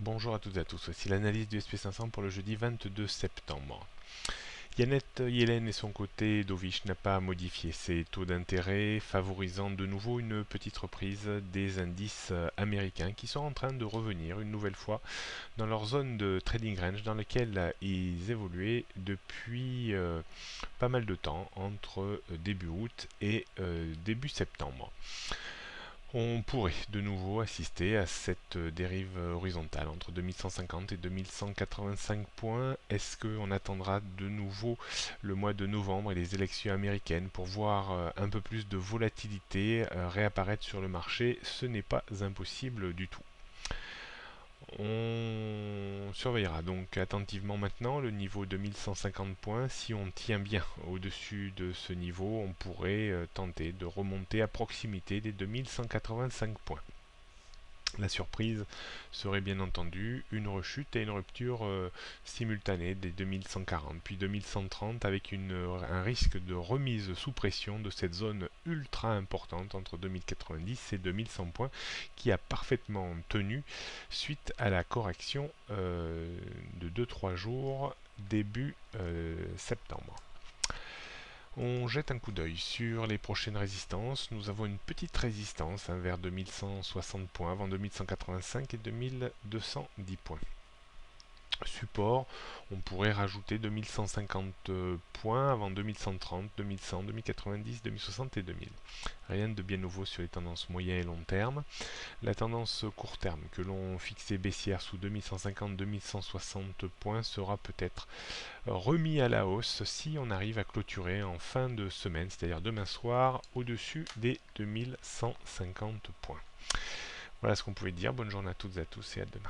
Bonjour à toutes et à tous, voici l'analyse du SP500 pour le jeudi 22 septembre. Yannette Yellen et son côté, Dovich n'a pas modifié ses taux d'intérêt, favorisant de nouveau une petite reprise des indices américains qui sont en train de revenir une nouvelle fois dans leur zone de trading range dans laquelle ils évoluaient depuis pas mal de temps, entre début août et début septembre. On pourrait de nouveau assister à cette dérive horizontale entre 2150 et 2185 points. Est-ce qu'on attendra de nouveau le mois de novembre et les élections américaines pour voir un peu plus de volatilité réapparaître sur le marché? Ce n'est pas impossible du tout. On surveillera donc attentivement maintenant le niveau de 1150 points. Si on tient bien au-dessus de ce niveau, on pourrait tenter de remonter à proximité des 2185 points. La surprise serait bien entendu une rechute et une rupture simultanée des 2140 puis 2130 avec un risque de remise sous pression de cette zone ultra importante entre 2090 et 2100 points qui a parfaitement tenu suite à la correction de 2-3 jours début septembre. On jette un coup d'œil sur les prochaines résistances. Nous avons une petite résistance vers 2160 points avant 2185 et 2210 points. Support, on pourrait rajouter 2150 points avant 2130, 2100, 2090, 2060 et 2000. Rien de bien nouveau sur les tendances moyen et long terme. La tendance court terme que l'on fixait baissière sous 2150-2160 points sera peut-être remis à la hausse si on arrive à clôturer en fin de semaine, c'est-à-dire demain soir, au-dessus des 2150 points. Voilà ce qu'on pouvait dire. Bonne journée à toutes et à tous et à demain.